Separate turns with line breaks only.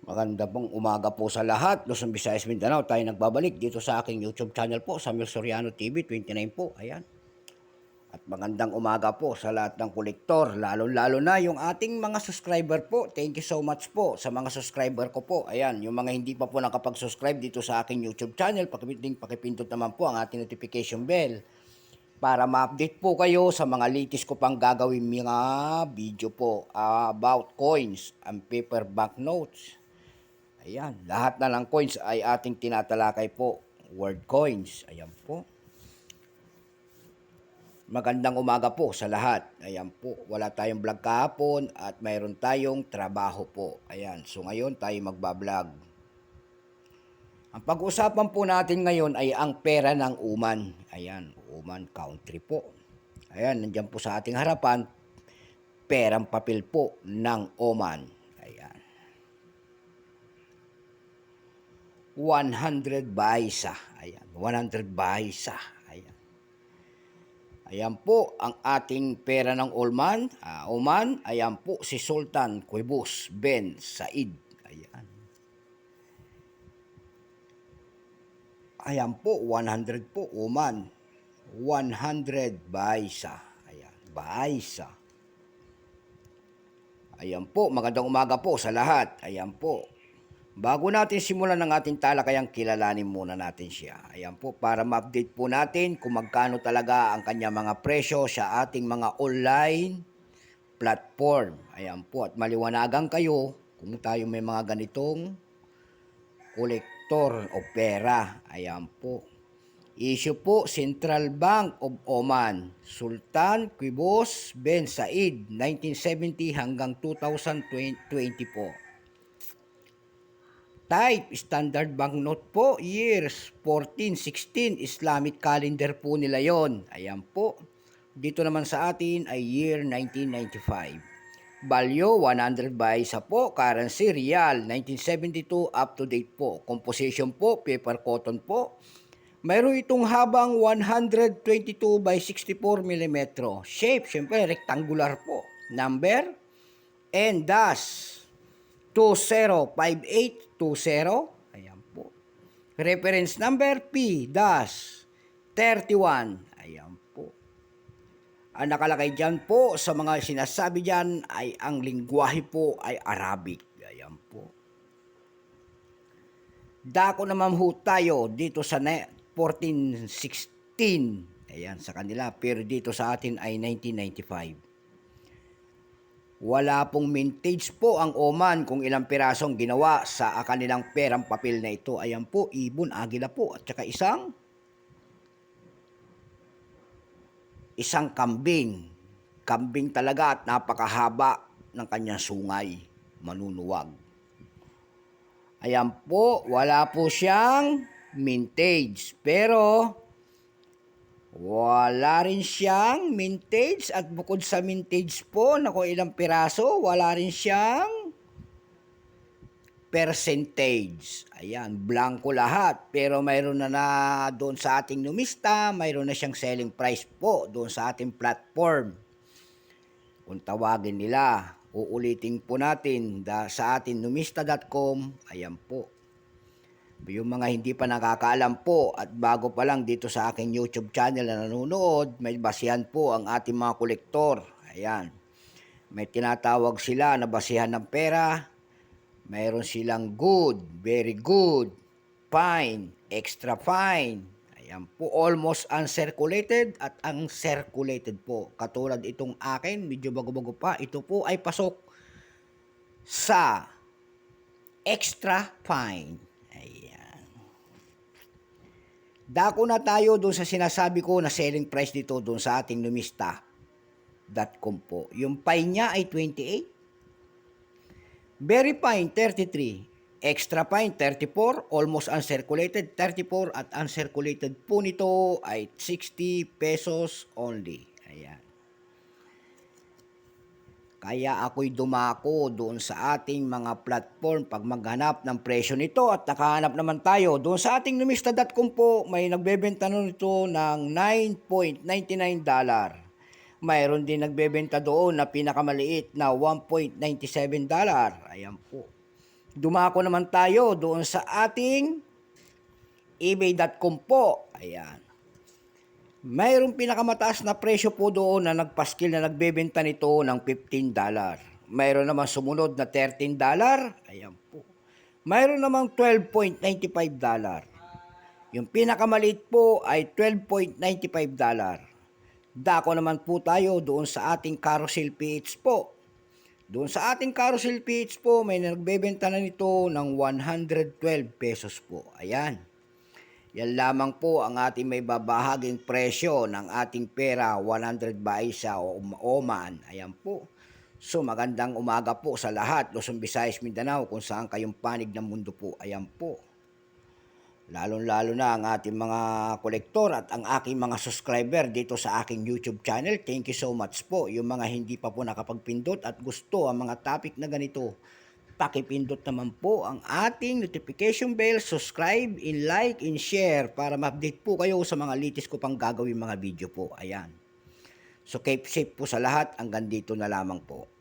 Maganda pong umaga po sa lahat. Luzon, Visayas, Mindanao. Tayo nagbabalik dito sa aking YouTube channel po, Samuel Soriano TV 29 po. Ayan. At magandang umaga po sa lahat ng kolektor, lalo-lalo na yung ating mga subscriber po. Thank you so much po sa mga subscriber ko po. Ayan, yung mga hindi pa po nakapag-subscribe dito sa aking YouTube channel, pakipindot naman po ang ating notification bell para ma-update po kayo sa mga latest ko pang gagawin mga video po about coins and paper banknotes. Ayan, lahat na ng coins ay ating tinatalakay po. Word coins. Ayan po. Magandang umaga po sa lahat. Ayan po, wala tayong vlog kahapon at mayroon tayong trabaho po. Ayan, so ngayon tayo magbablog. Ang pag-uusapan po natin ngayon ay ang pera ng Oman. Ayan, Oman country po. Ayan, nandiyan po sa ating harapan, perang papel po ng Oman. Ayan. 100 baisa. Ayan, 100 baisa. Ayan. Ayan po ang ating pera ng Oman. Oman, ayan po si Sultan Qaboos bin Said. Ayan. Ayan po, 100 po, Oman. 100 baisa. Ayan, baisa. Ayan po, magandang umaga po sa lahat. Ayan po. Bago natin simulan ng ating talakayang kilalanin muna natin siya. Ayan po, para ma-update po natin kung magkano talaga ang kanya mga presyo sa ating mga online platform. Ayan po, at maliwanagan kayo kung tayo may mga ganitong kolektor o pera. Ayan po. Issue po, Central Bank of Oman, Sultan Qaboos bin Said, 1970 hanggang 2020 po. Type, standard banknote po, years 1416, Islamic calendar po nila yon. Ayan po. Dito naman sa atin ay year 1995. Value, 100 baisa po. Currency, Rial, 1972, up to date po. Composition po, paper cotton po. Mayroon itong habang 122 by 64 mm. Shape, syempre, rectangular po. Number, and dash. 205820. Ayan po. Reference number P-31. Ayan po. Ang nakalagay dyan po sa mga sinasabi dyan ay ang lingwahe po ay Arabic. Ayan po. Dako naman ho tayo dito sa 1416. Ayan sa kanila. Pero dito sa atin ay 1995. Wala pong mintage po ang Oman kung ilang pirasong ginawa sa kanilang perang papel na ito. Ayan po, ibon, agila po, at saka isang kambing. Kambing talaga at napakahaba ng kanyang sungay, manunuwag. Ayan po, wala po siyang mintage. Pero wala rin siyang mintage at bukod sa mintage po na kung ilang piraso, wala rin siyang percentage. Ayan, blanco lahat. Pero mayroon na doon sa ating numista, mayroon na siyang selling price po doon sa ating platform. Kung tawagin nila, uulitin po natin sa ating numista.com. Ayan po. Yung mga hindi pa nakakaalam po at bago pa lang dito sa aking YouTube channel na nanonood, may basihan po ang ating mga kolektor. Ayan. May tinatawag sila na basihan ng pera. Mayroon silang good, very good, fine, extra fine. Ayan po, almost uncirculated at uncirculated po. Katulad itong akin, medyo bago-bago pa. Ito po ay pasok sa extra fine. Dako na tayo doon sa sinasabi ko na selling price dito doon sa ating numista.com po. Yung fine niya ay 28. Very fine, 33. Extra fine, 34. Almost uncirculated, 34. At uncirculated po nito ay 60 pesos only. Ayan. Kaya ako'y dumako doon sa ating mga platform pag maghanap ng presyo nito at nakahanap naman tayo. Doon sa ating numista.com po, may nagbebenta nito ng $9.99. Mayroon din nagbebenta doon na pinakamaliit na $1.97. Ayan po. Dumako naman tayo doon sa ating ebay.com po. Ayan. Mayroong pinakamataas na presyo po doon na nagpaskil na nagbebenta nito ng $15. Mayroon naman sumunod na $13. Ayan po. Mayroon namang $12.95. Yung pinakamaliit po ay $12.95. Dako naman po tayo doon sa ating Carousel PH po. Doon sa ating Carousel PH po, may nagbebenta na nito ng 112 pesos po. Ayan. Yan lamang po ang ating may babahaging presyo ng ating pera, 100 baisa o Oman. Ayan po. So magandang umaga po sa lahat, Luzon, Visayas, Mindanao, kung saan kayong panig ng mundo po. Ayan po. Lalong-lalo na ang ating mga kolektor at ang aking mga subscriber dito sa aking YouTube channel. Thank you so much po. Yung mga hindi pa po nakapagpindot at gusto ang mga topic na ganito, pakipindot naman po ang ating notification bell, subscribe, like, and share para ma-update po kayo sa mga latest ko pang gagawin mga video po. Ayan. So keep safe po sa lahat. Hanggang dito na lamang po.